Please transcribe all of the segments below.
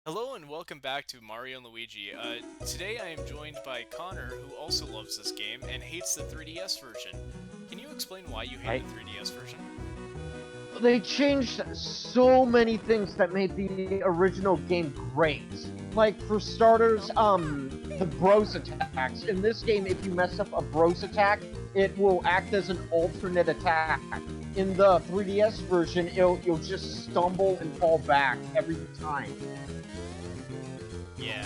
Hello and welcome back to Mario and Luigi. Today I am joined by Connor, who also loves this game and hates the 3DS version. Can you explain why you hate I the 3DS version? They changed so many things that made the original game great. Like for starters, the bros attacks. In this game, if you mess up a bros attack, it will act as an alternate attack. In the 3DS version, you'll just stumble and fall back every time. Yeah.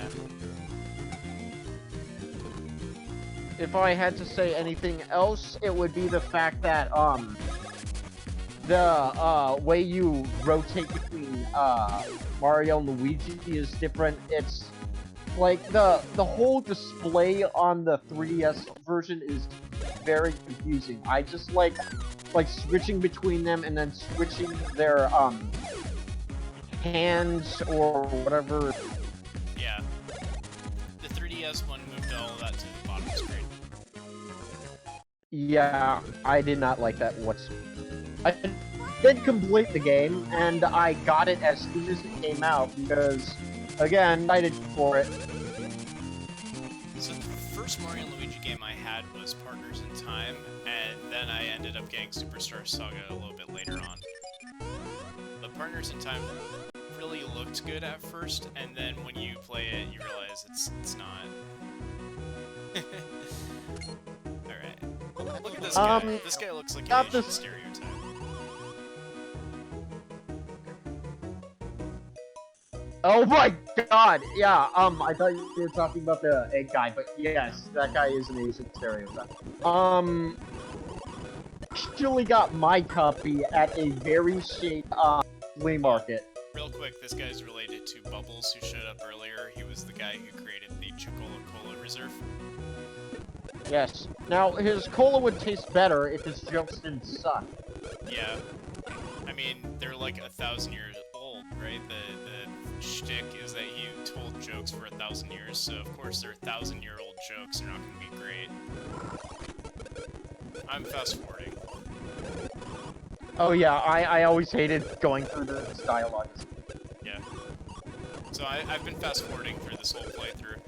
If I had to say anything else, it would be the fact that the way you rotate between Mario and Luigi is different. It's like the whole display on the 3DS version is very confusing. I just like switching between them and then switching their hands or whatever. Yeah. The 3DS one moved all of that to the bottom screen. Yeah, I did not like that whatsoever. I did complete the game, and I got it as soon as it came out because, again, I excited for it. So the first Mario and Luigi game I had was Partners in Time, and then I ended up getting Superstar Saga a little bit later on. But Partners in Time really looked good at first, and then when you play it, you realize it's not. Alright. Look at this guy. This guy looks like an Asian stereotype. Oh my god! Yeah, I thought you were talking about the egg guy, but yes, that guy is an Asian stereotype. Actually got my copy at a very shady flea market. Real quick, this guy's related to Bubbles, who showed up earlier. He was the guy who created the Chocola Cola Reserve. Yes. Now, his cola would taste better if his jokes didn't suck. Yeah. I mean, they're like 1,000 years old, right? The shtick is that he told jokes for 1,000 years, so of course their 1,000-year-old jokes are not going to be great. I'm fast-forwarding. Oh yeah, I always hated going through this dialogue. Yeah. So I've been fast-forwarding through this whole playthrough.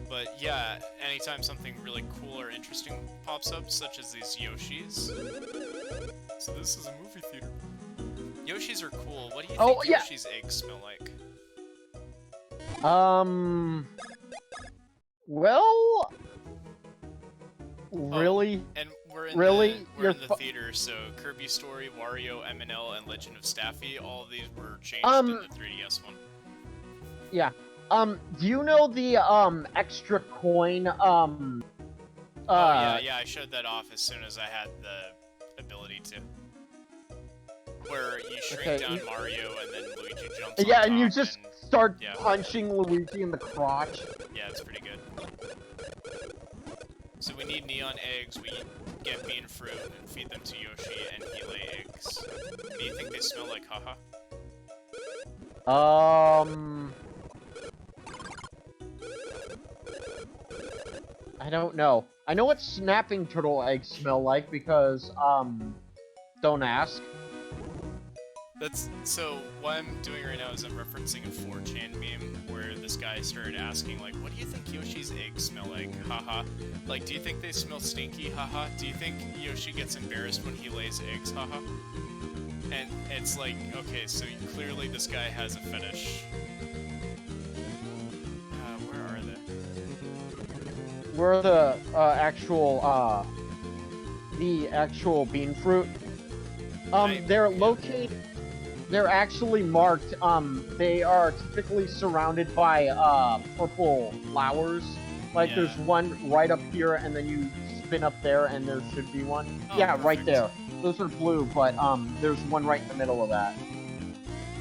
But yeah, anytime something really cool or interesting pops up, such as these Yoshis. So this is a movie theater. Yoshis are cool. What do you think Yoshi's eggs smell like? Well, really? Oh, and we're in the theater, so Kirby Story, Wario, M&L, and Legend of Staffy, all of these were changed in the 3DS one. Yeah. Do you know the, extra coin, Oh, yeah, I showed that off as soon as I had the ability to. Where you shrink down Mario and then Luigi jumps on top and you just start punching Luigi in the crotch. Yeah, it's pretty good. So we need neon eggs, we get bean fruit and feed them to Yoshi, and he lay eggs. Do you think they smell like haha? I don't know. I know what snapping turtle eggs smell like because, don't ask. So, what I'm doing right now is I'm referencing a 4chan meme where this guy started asking, like, what do you think Yoshi's eggs smell like? Haha. Like, do you think they smell stinky? Haha. Do you think Yoshi gets embarrassed when he lays eggs? Haha. And it's like, okay, so clearly this guy has a fetish. Where are they? Where are the, actual bean fruit? They're located... They're actually marked, they are typically surrounded by, purple flowers. Like, there's one right up here, and then you spin up there, and there should be one. Oh, yeah, perfect. Right there. Those are blue, but, there's one right in the middle of that.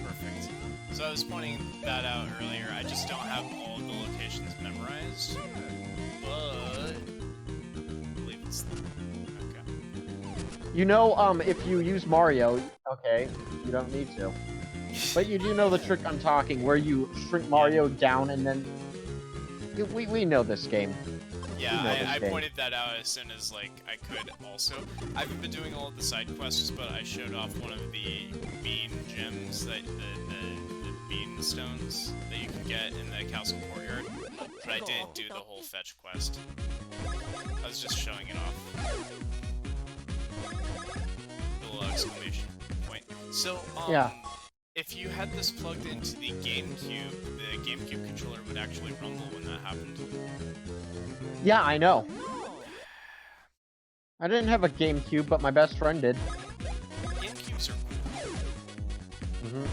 Perfect. So I was pointing that out earlier. I just don't have all of the locations memorized, but I believe it's the... Okay. You know, if you use Mario, okay, you don't need to. But you do know the trick I'm talking, where you shrink Mario down and then... We know this game. Yeah, I pointed that out as soon as, like, I could also. I haven't been doing all of the side quests, but I showed off one of the bean gems, that the bean stones that you can get in the castle courtyard, but I didn't do the whole fetch quest. I was just showing it off. The little exclamation point. So, Yeah. if you had this plugged into the GameCube controller would actually rumble when that happened. Yeah, I know. I didn't have a GameCube, but my best friend did. GameCubes are cool.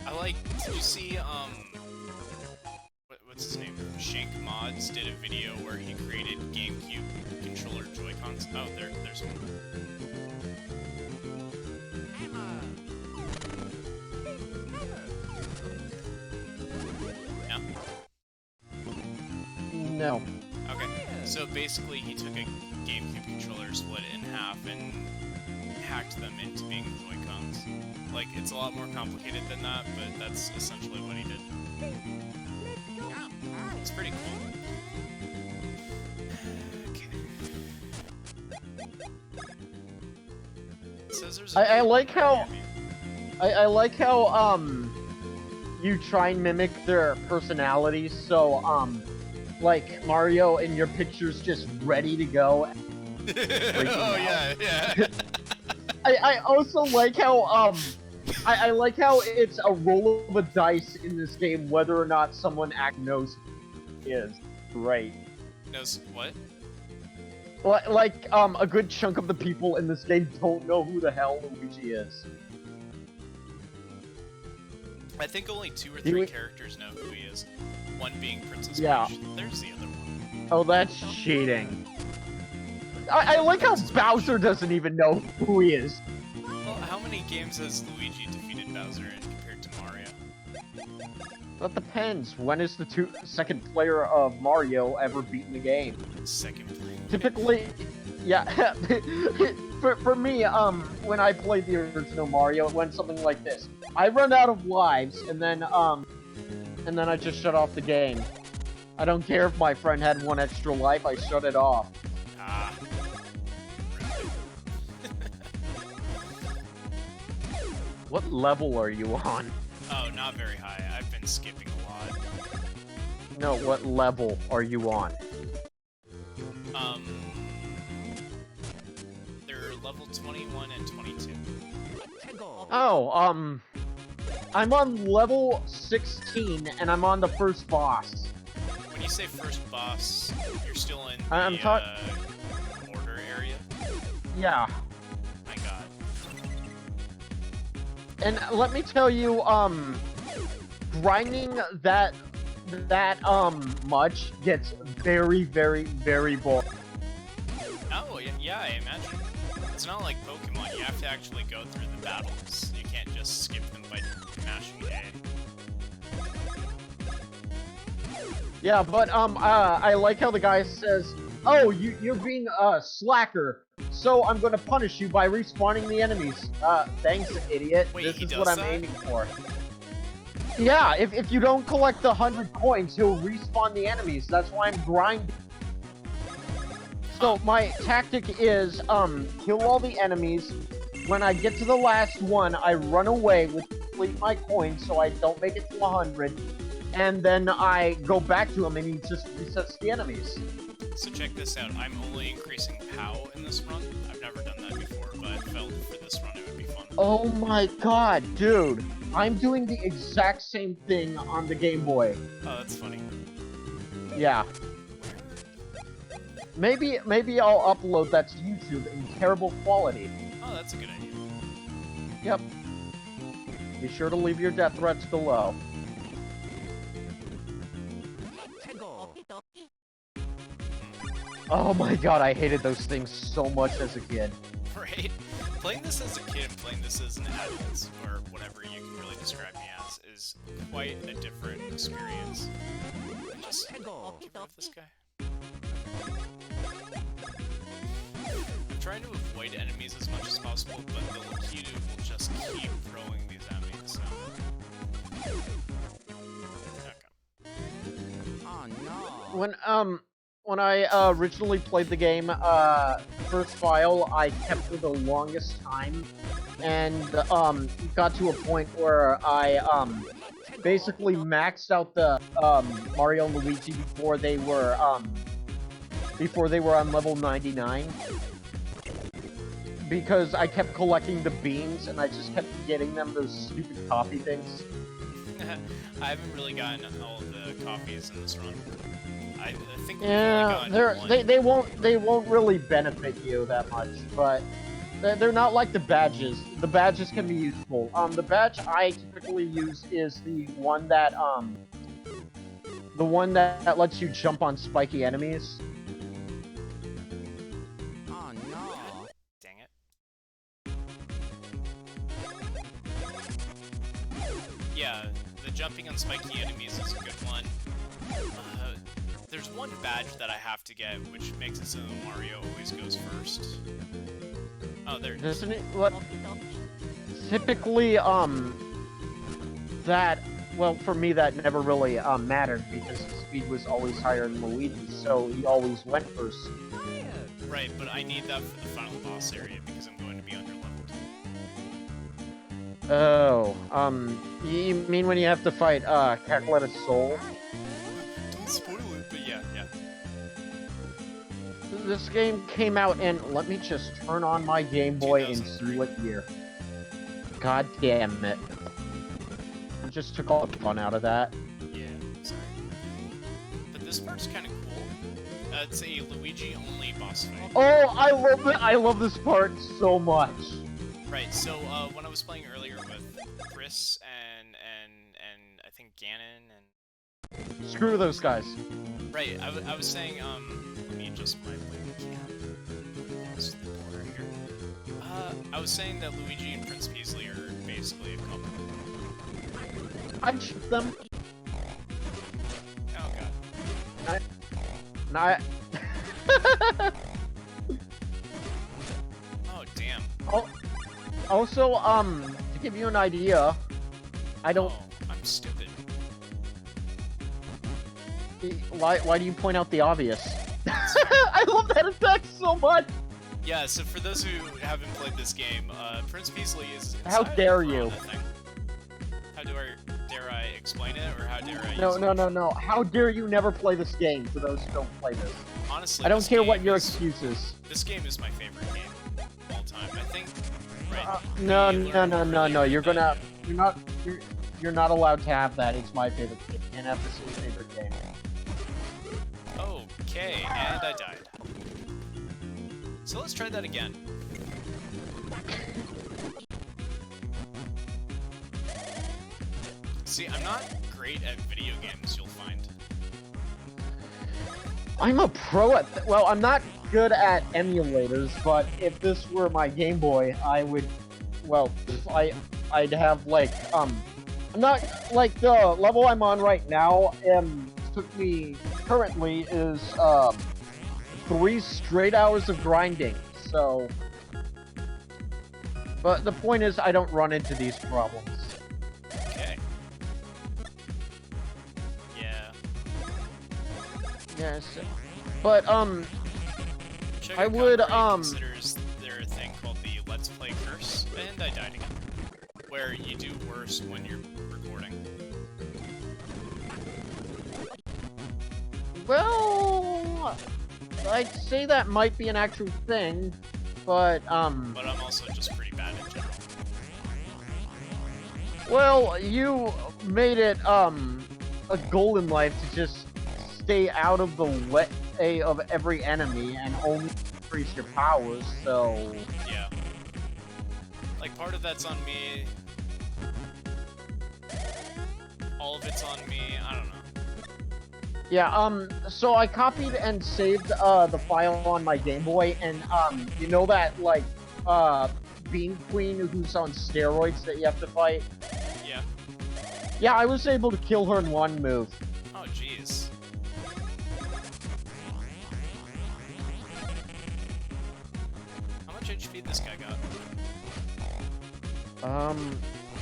I like, did you see, what's his name? Shank Mods did a video where he created GameCube controller Joy-Cons. Oh, there's one. No. Okay, so basically he took a GameCube controller, split it in half, and hacked them into being Joy-Cons. Like, it's a lot more complicated than that, but that's essentially what he did. It's pretty cool. Okay. It says there's I like how... I like how, you try and mimic their personalities, so, like, Mario in your picture's just ready to go. Oh, yeah. I also like how, I like how it's a roll of a dice in this game whether or not someone knows who he is. Right. Knows what? Like, a good chunk of the people in this game don't know who the hell Luigi is. I think only 2 or 3 characters know who he is. One being Princess Peach. There's the other one. Oh, that's cheating. I like how Bowser doesn't even know who he is. Well, how many games has Luigi defeated Bowser in compared to Mario? That depends. When is the second player of Mario ever beaten the game? Second player. Typically, yeah. for me, when I played the original Mario, it went something like this. I run out of lives, and then I just shut off the game. I don't care if my friend had 1 extra life, I shut it off. Ah. What level are you on? Oh, not very high. I've been skipping a lot. No, what level are you on? They're level 21 and 22. Oh, I'm on level 16, and I'm on the first boss. When you say first boss, you're still in I'm the order area? Yeah. My god. And let me tell you, grinding that much gets very, very, very boring. Oh, yeah, I imagine. It's not like Pokemon, you have to actually go through the battles. You can't just skip them by mashing A. Yeah, but, I like how the guy says, oh, you're being a slacker, so I'm gonna punish you by respawning the enemies. Thanks, idiot. Wait, this he is does what I'm that? aiming for. Yeah, if you don't collect the 100 coins, he'll respawn the enemies. That's why I'm grinding. So my tactic is, kill all the enemies. When I get to the last one, I run away with complete my coins so I don't make it to 100. And then I go back to him and he just resets the enemies. So check this out, I'm only increasing POW in this run. I've never done that before, but I felt for this run it would be fun. Oh my god, dude. I'm doing the exact same thing on the Game Boy. Oh, that's funny. Yeah. Maybe I'll upload that to YouTube in terrible quality. Oh, that's a good idea. Yep. Be sure to leave your death threats below. Oh my god, I hated those things so much as a kid. Right? Playing this as a kid and playing this as an adult, or whatever you can really describe me as, is quite a different experience. Just get rid of this guy. I'm trying to avoid enemies as much as possible, but the Luigi will just keep throwing these at me, so... Okay. Oh no. when I originally played the game, first file I kept for the longest time, and got to a point where I basically maxed out the Mario and Luigi before they were on level 99. Because I kept collecting the beans and I just kept getting them those stupid coffee things. I haven't really gotten all of the copies in this run. I think we've Yeah, only gotten one. they won't really benefit you that much, but they're not like the badges. The badges can be useful. The badge I typically use is the one that lets you jump on spiky enemies. Oh no. Dang it. Yeah, the jumping on spiky enemies is a good one. There's one badge that I have to get, which makes it so Mario always goes first. Oh, there it is. Isn't it? What? Typically, that, well, for me that never really mattered because his speed was always higher than Luigi's, so he always went first. Right, but I need that for the final boss area because I'm going to be underleveled. Oh, you mean when you have to fight Cackletta Soul? Don't spoil it, but yeah. This game came out and let me just turn on my Game Boy and see what year. God damn it. I just took all the fun out of that. Yeah, sorry. But this part's kind of cool. It's a Luigi-only boss fight. Oh, I love it! I love this part so much. Right, so when I was playing earlier with Chris and I think Ganon and... Screw those guys. Right, I was saying, let me adjust my webcam. I was saying that Luigi and Prince Peasley are basically a couple. I'd shoot them. Oh god. Not. Oh damn. Oh, also, to give you an idea, I don't. Oh, I'm stupid. Why do you point out the obvious? I love that attack so much. Yeah, so for those who haven't played this game, Prince Peasley is How inside dare of you? thing. How dare I explain it, or how dare I No, use no, it? no, no. How dare you never play this game for those who don't play this? Honestly, I don't this care what game your is- excuse is. This game is my favorite game of all time. I think. Right. No, we no, learned no, no, no. earlier that- You're not allowed to have that. It's my favorite game. You can't have the same favorite game. Okay, and I died. So let's try that again. See, I'm not great at video games, you'll find. I'm a pro at. Well, I'm not good at emulators, but if this were my Game Boy, I would. Well, I'd have like I'm not like the level I'm on right now. Took me currently is 3 straight hours of grinding. So, but the point is, I don't run into these problems. Okay. Yeah. Yes, but Check I out would, Concrete considers there a thing called the Let's Play curse, and I died again. Where you do worse when you're recording. Well, I'd say that might be an actual thing, but But I'm also just pretty bad in general. well, you made it a goal in life to just stay out of the way of every enemy and only increase your powers. So Yeah. Like, part of that's on me. All of it's on me. I don't know. yeah, so I copied and saved the file on my Game Boy, and you know that like Bean Queen who's on steroids that you have to fight? Yeah. Yeah, I was able to kill her in one move. Oh, jeez. How much HP this guy got?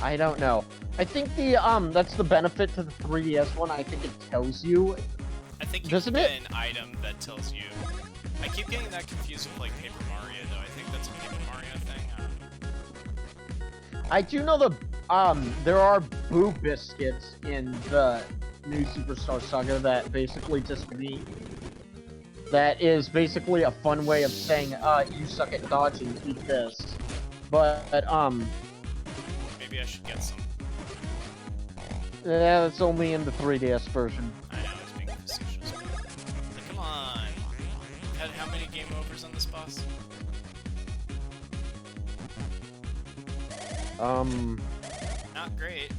I don't know. I think the that's the benefit to the 3DS one. I think it tells you. I think you Doesn't can it? get an item that tells you. I keep getting that confused with like Paper Mario, though. I think that's a Paper Mario thing. I don't know. I do know there are Boo Biscuits in the new Superstar Saga that basically just mean that is basically a fun way of saying, you suck at dodging, eat this. But, Maybe I should get some. yeah, that's only in the 3DS version. I know, it's being facetious. But come on. You've had how many game overs on this boss? Not great.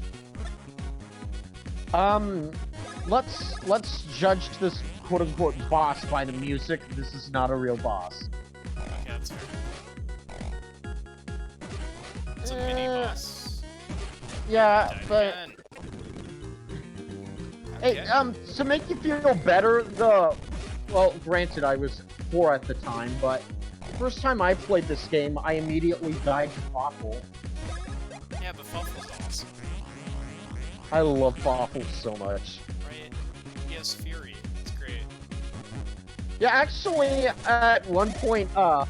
Let's judge this quote-unquote boss by the music. This is not a real boss. Okay, that's fair. It's a mini boss. Yeah, Die but... again. Hey, Okay. to make you feel better, well, granted, I was 4 at the time, but the first time I played this game, I immediately died to Fawful. Yeah, but Fawful's awesome. I love Fawful so much. Right? He has Fury. It's great. Yeah, actually, at one point, my,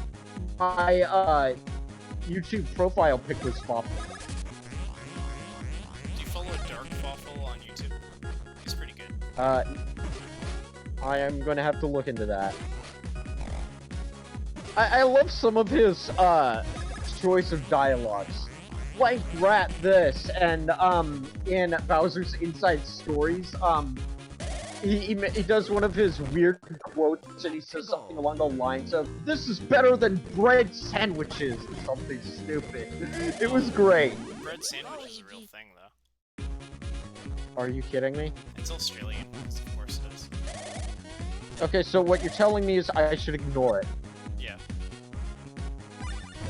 YouTube profile pic was Fawful. Do you follow Dark Fawful on YouTube? He's pretty good. I am gonna have to look into that. I love some of his, choice of dialogues. Like Rat this, and, in Bowser's Inside Stories, he does one of his weird quotes, and he says something along the lines of, "This is better than bread sandwiches," or something stupid. It was great. Bread sandwich is a real thing, though. Are you kidding me? It's Australian, because of course it is. Okay, so what you're telling me is I should ignore it. Yeah.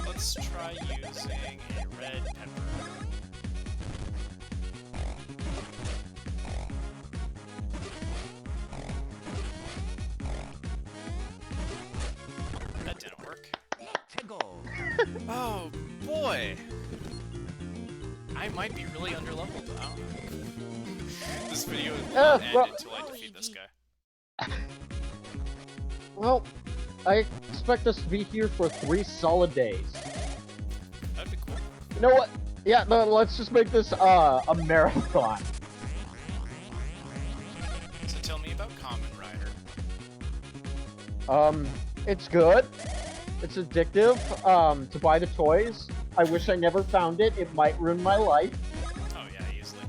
Let's try using a red pepper. That didn't work. Tickle. Oh, boy! I might be really underleveled. I don't know. This video will not end well- until I defeat this guy. Well, I expect us to be here for 3 solid days. That'd be cool. You know what? Yeah, no, let's just make this, a marathon. So tell me about Kamen Rider. It's good. It's addictive, to buy the toys. I wish I never found it. It might ruin my life. Oh yeah, easily.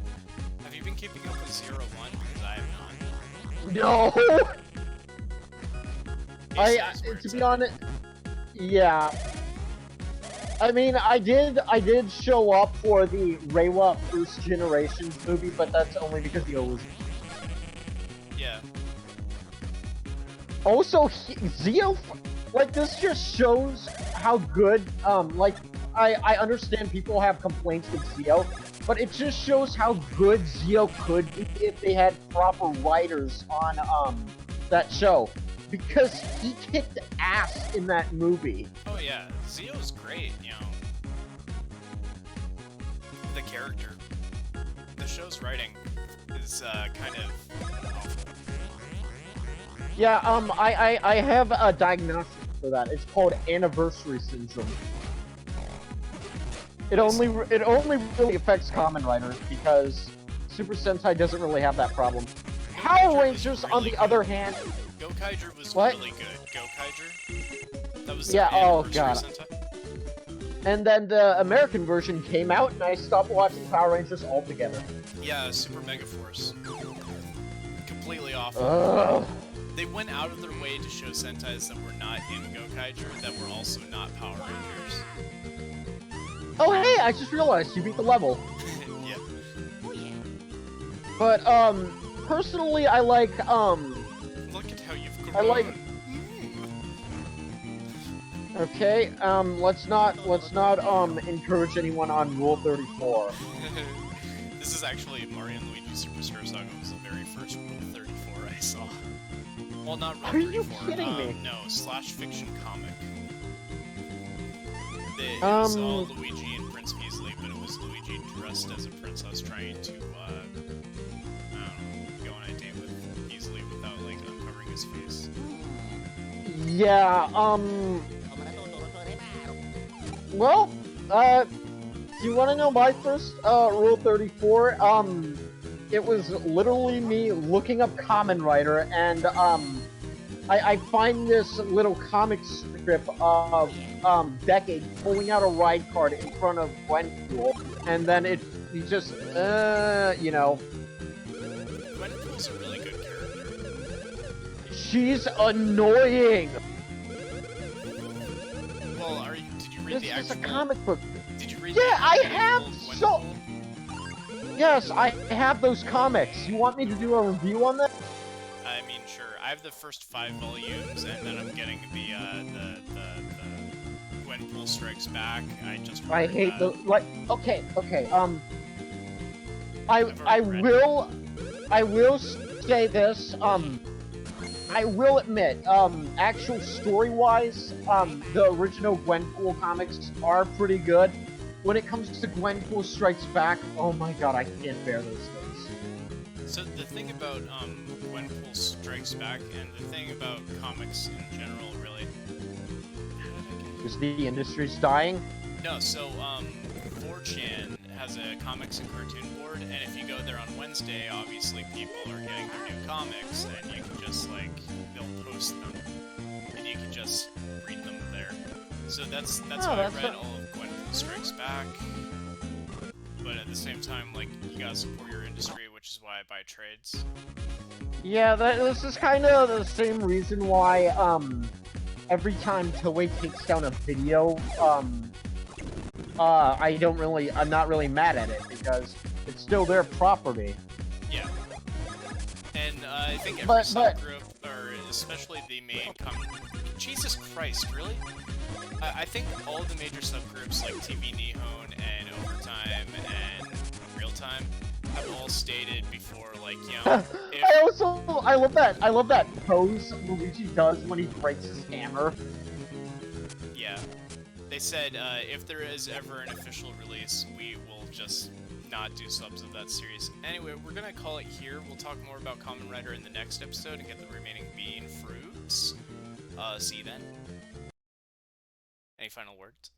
Have you been keeping up with 01? Because I have not. No! Ace is where To it's be at. honest, yeah. I mean, I did show up for the Reiwa First Generations movie, but that's only because the was. Yeah. Also, Zio, like, this just shows how good, like, I understand people have complaints with Zio, but it just shows how good Zio could be if they had proper writers on, that show. Because he kicked ass in that movie. Oh yeah, Zio's great, you know. The character. The show's writing is, kind of awful. Yeah, I have a diagnosis for that. It's called anniversary syndrome. It only really affects Kamen Riders because Super Sentai doesn't really have that problem. Power Rangers, on the other hand, Gokaiger was What? really good. Gokaiger? That was Yeah, their oh, anniversary God. Sentai. and then the American version came out, and I stopped watching Power Rangers altogether. Yeah, Super Mega Force. Completely awful. Ugh. They went out of their way to show Sentais that were not in Gokaiger, that were also not Power Rangers. Oh hey, I just realized you beat the level. Yeah. But personally, I like Look at how you've grown. I like- okay, let's not encourage anyone on Rule 34. This is actually Mario and Luigi Superstar Saga. Was the very first Rule 34 I saw. Well, not Rule Are 34. you kidding me? No, slash fiction comic. It was all Luigi and Prince Peasley, but it was Luigi dressed as a princess trying to, I don't know, go on a date with Peasley without, like, a his face. Yeah, well, do you want to know my first, Rule 34? It was literally me looking up Kamen Rider, and, I find this little comic strip of, Decade pulling out a ride card in front of Gwenpool, and then he just, you know. Gwenpool's a really good character. She's annoying! Well, did you read This the is actual... a comic book. Did you read Yeah, the I actual have Gwenpool? Yes, I have those comics. You want me to do a review on them? I mean, sure. I have the first 5 volumes, and then I'm getting the Gwenpool Strikes Back. I just I ordered hate that. the okay. I've I already read will say this. I will admit, actual story-wise, the original Gwenpool comics are pretty good. When it comes to Gwenpool Strikes Back, oh my god, I can't bear those things. So the thing about Gwenpool Strikes Back, and the thing about comics in general, really... Is the industry's dying? No, so 4chan has a comics and cartoon board, and if you go there on Wednesday, obviously people are getting their new comics, and you can just, like, they'll post them, and you can just read them there. So that's how I read all of Gwenpool Strikes Back, but at the same time, like, you gotta support your industry, which is why I buy trades. Yeah, this is kind of the same reason why, every time Toei takes down a video, I'm not really mad at it, because it's still their property. Yeah. And I think every subgroup, or especially the main Jesus Christ, really? I think all the major subgroups like TV Nihon and Overtime and Real Time have all stated before, like, you know, I love that pose Luigi does when he breaks his hammer. Yeah. They said, if there is ever an official release, we will just not do subs of that series. Anyway, we're gonna call it here. We'll talk more about Kamen Rider in the next episode and get the remaining bean fruits. See you then. Any final words?